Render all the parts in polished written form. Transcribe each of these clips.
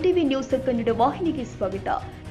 MTV news Kannada ವಾಹಿನಿಗೆ ಸ್ವಾಗತ.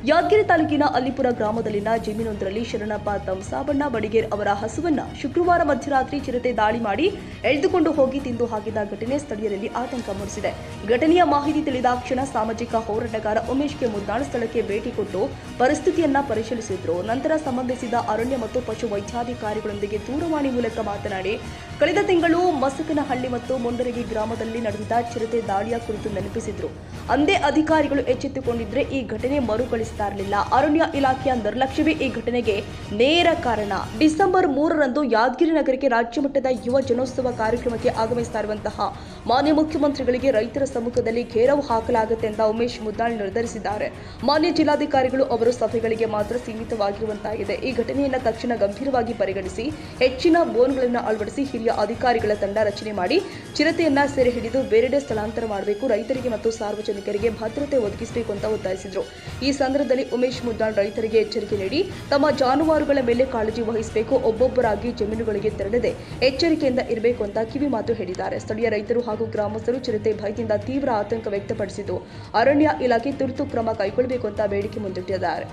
ಯಾದಗಿರಿ ತಾಲೂಕಿನ ಅಲ್ಲಿಪುರ ಗ್ರಾಮದಲ್ಲಿನ ಜಮೀನೊಂದರಲ್ಲಿ ಶರಣಪ್ಪ ಸಾಬಣ್ಣ ಬಡಿಗೇರ್ ಅವರ ಹಸುವನ್ನ ಶುಕ್ರವಾರ ಮಧ್ಯರಾತ್ರಿ ಚಿರತೆ ದಾಳಿ ಮಾಡಿ ಎಳೆದುಕೊಂಡು ಹೋಗಿ ತಿಂದು ಹಾಕಿದ ಘಟನೆ ಸ್ಥಳೀಯರಲ್ಲಿ ಆತಂಕ ಮೂಡಿಸಿದೆ. ಘಟನೆಯ ಮಾಹಿತಿ ತಿಳಿದಾಕ್ಷಣ ಸಾಮಾಜಿಕ ಹೋರಾಟಗಾರ ಉಮೇಶ್ ಕೆ ಮುದ್ನಾಳ್ ಸ್ಥಳಕ್ಕೆ ಭೇಟಿ ಕೊಟ್ಟು ಪರಿಸ್ಥಿತಿಯನ್ನ ಪರಿಶೀಲಿಸಿದ್ರು. ನಂತರ ಸಂಬಂಧಿಸಿದ ಅರಣ್ಯ ಮತ್ತು ಪಶು ವೈದ್ಯಾಧಿಕಾರಿಗಳೊಂದಿಗೆ ದೂರವಾಣಿ ಮೂಲಕ ಮಾತನಾಡಿ ಕಳೆದ ತಿಂಗಳು ಮಸಕನಹಳ್ಳಿ ಮತ್ತು ಮುಂಡರಗಿ ಗ್ರಾಮದಲ್ಲಿ ನಡೆದಿದ್ದ ಚಿರತೆ ದಾಳಿಯ ಕುರಿತು ನೆನಪಿಸಿದ್ರು. ಅಂದೇ ಅಧಿಕಾರಿಗಳು ಎಚ್ಚೆತ್ತುಕೊಂಡಿದ್ರೆ ಈ ಘಟನೆ ಮರುಕಳಿಸ್ತಾ ಇರಲಿಲ್ಲ. ಅರಣ್ಯ ಇಲಾಖೆಯ ನಿರ್ಲಕ್ಷ್ಯವೇ ಈ ಘಟನೆಗೆ ನೇರ ಕಾರಣ. ಡಿಸೆಂಬರ್ 3ರಂದು ಯಾದಗಿರಿ ನಗರಕ್ಕೆ ರಾಜ್ಯ ಮಟ್ಟದ ಯುವ ಜನೋತ್ಸವ ಕಾರ್ಯಕ್ರಮಕ್ಕೆ ಆಗಮಿಸ್ತಾ ಇರುವಂತಹ ಮಾನ್ಯ ಮುಖ್ಯಮಂತ್ರಿಗಳಿಗೆ ರೈತರ ಸಮ್ಮುಖದಲ್ಲಿ ಘೇರವು ಹಾಕಲಾಗುತ್ತೆ ಅಂತ ಉಮೇಶ್ ಮುದ್ನಾಳ್ ನಿರ್ಧರಿಸಿದ್ದಾರೆ. ಮಾನ್ಯ ಜಿಲ್ಲಾಧಿಕಾರಿಗಳು ಅವರು ಸಭೆಗಳಿಗೆ ಮಾತ್ರ ಸೀಮಿತವಾಗಿರುವಂತಾಗಿದೆ. ಈ ಘಟನೆಯನ್ನು ತಕ್ಷಣ ಗಂಭೀರವಾಗಿ ಪರಿಗಣಿಸಿ ಹೆಚ್ಚಿನ ಬೋನ್ಗಳನ್ನು ಅಳವಡಿಸಿ ಹಿರಿಯ ಅಧಿಕಾರಿಗಳ ತಂಡ ರಚನೆ ಮಾಡಿ ಚಿರತೆಯನ್ನ ಸೆರೆ ಹಿಡಿದು ಬೇರೆಡೆ ಸ್ಥಳಾಂತರ ಮಾಡಬೇಕು, ರೈತರಿಗೆ ಮತ್ತು ಸಾರ್ವಜನಿಕರಿಗೆ ಭದ್ರತೆ ಒದಗಿಸಬೇಕು ಅಂತ ಒತ್ತಾಯಿಸಿದರು. ಈ ಸಂದರ್ಭದಲ್ಲಿ ಉಮೇಶ್ ಮುದ್ನಾಳ್ ರೈತರಿಗೆ ಎಚ್ಚರಿಕೆ ನೀಡಿ ತಮ್ಮ ಜಾನುವಾರುಗಳ ಮೇಲೆ ಕಾಳಜಿ ವಹಿಸಬೇಕು, ಒಬ್ಬೊಬ್ಬರಾಗಿ ಜಮೀನುಗಳಿಗೆ ತೆರಳದೆ ಎಚ್ಚರಿಕೆಯಿಂದ ಇರಬೇಕು ಅಂತ ಕಿವಿ ಮಾತು ಹೇಳಿದ್ದಾರೆ. ಸ್ಥಳೀಯ ರೈತರು ಹಾಗೂ ಗ್ರಾಮಸ್ಥರು ಚಿರತೆ ಭಯದಿಂದ ತೀವ್ರ ಆತಂಕ ವ್ಯಕ್ತಪಡಿಸಿದ್ದು ಅರಣ್ಯ ಇಲಾಖೆ ತುರ್ತು ಕ್ರಮ ಕೈಗೊಳ್ಳಬೇಕು ಅಂತ ಬೇಡಿಕೆ ಮುಂದಿಟ್ಟಿದ್ದಾರೆ.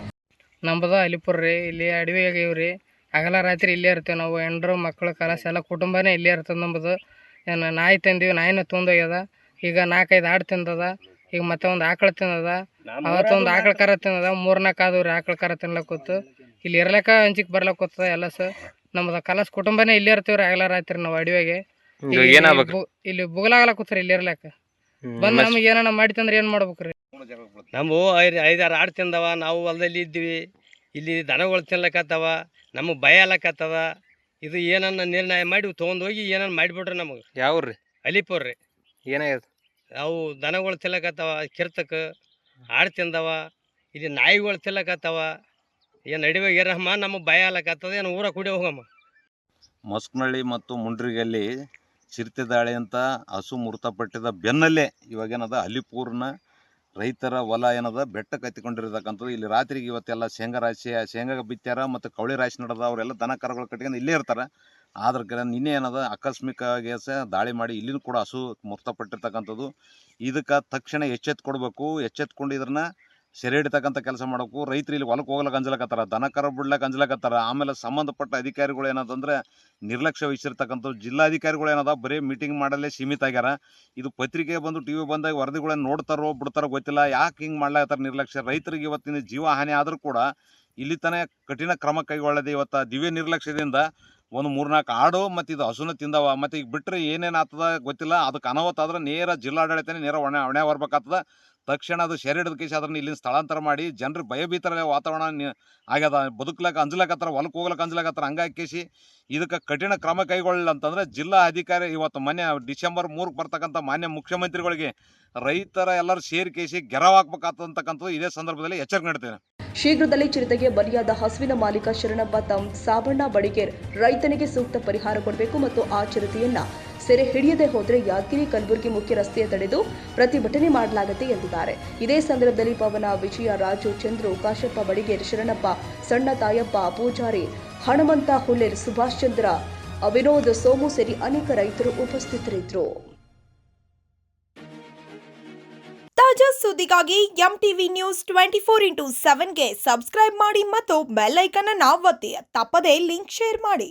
ನಮ್ಮದು ಅಲಿಪುರ ರೀ, ಇಲ್ಲಿ ಅಡವಿಯಾಗ ಇವ್ರಿ ಹಗಲ ರಾತ್ರಿ ಇಲ್ಲೇ ಇರ್ತೇವೆ ನಾವು. ಹೆಂಡ್ರು ಮಕ್ಕಳು ಕಲಸ ಎಲ್ಲ ಕುಟುಂಬನೇ ಇಲ್ಲೇ ಇರ್ತದೆ. ನಮ್ಮದು ಏನು ನಾಯಿ ತಂದೀವಿ, ನಾಯಿನ ತೊಂದೋಗ್ಯದ. ಈಗ 4-5 ಆಡು ತಿಂದದ. ಈಗ ಮತ್ತೆ ಒಂದು ಆಕಳು ತಿನ್ನದ. ಅವತ್ತೊಂದು ಆಕಳ ಕರ ತಿನ್ನದ. 3-4 ಆದವ್ರಿ ಆಕಳ ಕರ ತಿನ್ಲಕ್ಕೊತ್ತು. ಇಲ್ಲಿ ಇರ್ಲಕ್ಕ ಅಂಜಿಕ್ ಬರ್ಲಕ್ಕೊತ್ತದ ಎಲ್ಲ ಸರ್. ನಮ್ಮದು ಕಲಸ ಕುಟುಂಬನೇ ಇಲ್ಲೇ ಇರ್ತೀವ್ರಿ ಹಗಲ ರಾತ್ರಿ ನಾವು ಅಡವಿಯಾಗೆ. ಇಲ್ಲಿ ಬುಗಲಾಗಲಕ್ಕೋತ್ರಿ ಇಲ್ಲಿ ಇರ್ಲಕ್ಕ ಬಂದು ನಮಗೆ ಏನಾರ ಮಾಡಿತಂದ್ರೆ ಏನು ಮಾಡ್ಬೇಕ್ರಿ? ನಮ್ಮವು 5-6 ಆಡು ತಿಂದವ. ನಾವು ಹೊಲದಲ್ಲಿ ಇದ್ವಿ. ಇಲ್ಲಿ ದನಗಳು ತಿನ್ಲಕತ್ತವ. ನಮಗೆ ಭಯ ಅಲ್ಲಕತ್ತದ. ಇದು ಏನನ್ನ ನಿರ್ಣಯ ಮಾಡಿ ತೊಗೊಂಡೋಗಿ ಏನನ್ನ ಮಾಡಿಬಿಟ್ರಿ ನಮಗೆ. ಯಾವ್ರಿ? ಅಲಿಪುರ ರೀ. ಏನಾಗ್ಯದ? ಅವು ದನಗಳು ತಿನ್ಲಕತ್ತವ, ಕಿರ್ತಕ್ಕೆ ಆಡು ತಿಂದವ. ಇಲ್ಲಿ ನಾಯಿಗಳು ತಿನ್ಲಕತ್ತವ. ಏನು ನಡಿವಾಗ ಇರಮ್ಮ, ನಮಗೆ ಭಯ ಅಲ್ಲಕತ್ತದ. ಏನು ಊರ ಕುಡಿ ಹೋಗಮ್ಮ. ಮಸ್ಕನಹಳ್ಳಿ ಮತ್ತು ಮುಂಡ್ರಿಗಲ್ಲಿ ಚಿರತೆ ದಾಳಿ ಅಂತ ಹಸು ಮೃತಪಟ್ಟಿದ ಬೆನ್ನಲ್ಲೇ ಇವಾಗೇನದ ಅಲಿಪೂರ್ನ ರೈತರ ಹೊಲ ಏನದ ಬೆಟ್ಟಕ್ಕೆ ಹತ್ತಿಕೊಂಡಿರ್ತಕ್ಕಂಥದ್ದು. ಇಲ್ಲಿ ರಾತ್ರಿಗೆ ಇವತ್ತೆಲ್ಲ ಶೇಂಗಾ ಬಿತ್ತ್ಯಾರ ಮತ್ತು ಕವಳಿ ರಾಶಿ ನಡೆದ. ಅವರೆಲ್ಲ ದನ ಕರುಗಳು ಕಟ್ಕೊಂಡು ಇಲ್ಲೇ ಇರ್ತಾರೆ. ಆದ್ರೆ ನಿನ್ನೆ ಏನದ ಆಕಸ್ಮಿಕವಾಗಿ ದಾಳಿ ಮಾಡಿ ಇಲ್ಲಿನೂ ಕೂಡ ಹಸು ಮೃತಪಟ್ಟಿರ್ತಕ್ಕಂಥದ್ದು. ಇದಕ್ಕೆ ತಕ್ಷಣ ಎಚ್ಚೆತ್ತು ಕೊಡಬೇಕು. ಎಚ್ಚೆತ್ಕೊಂಡು ಇದನ್ನ ಸೆರೆ ಹಿಡಿತಕ್ಕಂಥ ಕೆಲಸ ಮಾಡಬೇಕು. ರೈತರು ಇಲ್ಲಿ ಹೊಲಕ್ಕೆ ಹೋಗ್ಲಕ್ಕೆ ಅಂಜಲಕತ್ತಾರ, ದನ ಕರು ಬಿಡ್ಲಕ್ಕೆ ಅಂಜಲಕತ್ತಾರ. ಆಮೇಲೆ ಸಂಬಂಧಪಟ್ಟ ಅಧಿಕಾರಿಗಳು ಏನದಂದ್ರೆ ನಿರ್ಲಕ್ಷ್ಯ ವಹಿಸಿರ್ತಕ್ಕಂಥದ್ದು. ಜಿಲ್ಲಾಧಿಕಾರಿಗಳು ಏನದ ಬರೀ ಮೀಟಿಂಗ್ ಮಾಡಲ್ಲೇ ಸೀಮಿತ ಆಗ್ಯಾರ. ಇದು ಪತ್ರಿಕೆ ಬಂದು ಟಿವಿ ಬಂದಾಗ ವರದಿಗಳನ್ನ ನೋಡ್ತಾರೋ ಬಿಡ್ತಾರೋ ಗೊತ್ತಿಲ್ಲ. ಯಾಕೆ ಹಿಂಗೆ ಮಾಡ್ಲಾಕತ್ತಾರ ನಿರ್ಲಕ್ಷ್ಯ? ರೈತರಿಗೆ ಇವತ್ತಿನ ಜೀವ ಹಾನಿ ಆದರೂ ಕೂಡ ಇಲ್ಲಿ ತನಕ ಕಠಿಣ ಕ್ರಮ ಕೈಗೊಳ್ಳದೆ. ಇವತ್ತು ದಿವ್ಯ ನಿರ್ಲಕ್ಷ್ಯದಿಂದ ಒಂದು 3-4 ಆಡು ಮತ್ತು ಇದು ಹಸುನ ತಿಂದವ. ಮತ್ತು ಈಗ ಬಿಟ್ಟರೆ ಏನೇನು ಆಗ್ತದ ಗೊತ್ತಿಲ್ಲ. ಅದಕ್ಕೆ ಅನಾಹುತ ಆದ್ರೆ ನೇರ ಜಿಲ್ಲಾಡಳಿತನೇ ನೇರ ಹೊಣೆ ಹೊರಬೇಕಾಗ್ತದ. ತಕ್ಷಣ ಅದು ಸೆರೆ ಹಿಡಿದ ಕೇಸಿ ಅದನ್ನು ಇಲ್ಲಿಂದ ಸ್ಥಳಾಂತರ ಮಾಡಿ ಜನರು ಭಯಭೀತರ ವಾತಾವರಣ ಆಗ್ಯದ. ಬದುಕ್ಲಕ್ಕೆ ಅಂಜಲಕತ್ತಾರ, ಹೊಲಕ್ಕೆ ಹೋಗ್ಲಕ್ಕೆ ಅಂಜಲಕತ್ತಾರ. ಹಂಗಾಗಿ ಕೇಸಿ ಇದಕ್ಕೆ ಕಠಿಣ ಕ್ರಮ ಕೈಗೊಳ್ಳಿಲ್ಲ ಅಂತಂದರೆ ಜಿಲ್ಲಾ ಅಧಿಕಾರಿ ಇವತ್ತು ಮೊನ್ನೆ ಡಿಸೆಂಬರ್ 3ಕ್ಕೆ ಬರ್ತಕ್ಕಂಥ ಮಾನ್ಯ ಮುಖ್ಯಮಂತ್ರಿಗಳಿಗೆ ರೈತರ ಎಲ್ಲರೂ ಸೇರಿ ಕೇಸಿ ಗೆರವು ಹಾಕ್ಬೇಕಾಗ್ತಕ್ಕಂಥದ್ದು ಇದೇ ಸಂದರ್ಭದಲ್ಲಿ ಎಚ್ಚರಿಕೆ ನೀಡ್ತೇನೆ. ಶೀಘ್ರದಲ್ಲೇ ಚಿರತೆಗೆ ಬಲಿಯಾದ ಹಸುವಿನ ಮಾಲೀಕ ಶರಣಪ್ಪ ಸಾಬಣ್ಣ ಬಡಿಗೇರ್ ರೈತನಿಗೆ ಸೂಕ್ತ ಪರಿಹಾರ ಕೊಡಬೇಕು ಮತ್ತು ಆ ಚಿರತೆಯನ್ನ ಸೆರೆ ಹಿಡಿಯದೆ ಹೋದರೆ ಯಾದಗಿರಿ ಕಲಬುರಗಿ ಮುಖ್ಯ ರಸ್ತೆಯ ತಡೆದು ಪ್ರತಿಭಟನೆ ಮಾಡಲಾಗುತ್ತೆ ಎಂದಿದ್ದಾರೆ. ಇದೇ ಸಂದರ್ಭದಲ್ಲಿ ಪವನ, ವಿಜಯ, ರಾಜು, ಚಂದ್ರು, ಕಾಶಪ್ಪ ಬಡಿಗೇರ್, ಶರಣಪ್ಪ, ಸಣ್ಣ ತಾಯಪ್ಪ, ಪೂಜಾರಿ, ಹಣಮಂತ ಹುಲ್ಲೇರ್, ಸುಭಾಷ್ ಚಂದ್ರ, ವಿನೋದ್, ಸೋಮು ಸೇರಿ ಅನೇಕ ರೈತರು ಉಪಸ್ಥಿತರಿದ್ದರು. ತಾಜಾ ಸುದ್ದಿಗಾಗಿ ಎಂಟಿವಿ ನ್ಯೂಸ್ 24x7ಗೆ ಸಬ್ಸ್ಕ್ರೈಬ್ ಮಾಡಿ ಮತ್ತು ಬೆಲ್ ಐಕಾನ್ ಅನ್ನು ಒತ್ತಿ. ತಪ್ಪದೇ ಲಿಂಕ್ ಶೇರ್ ಮಾಡಿ.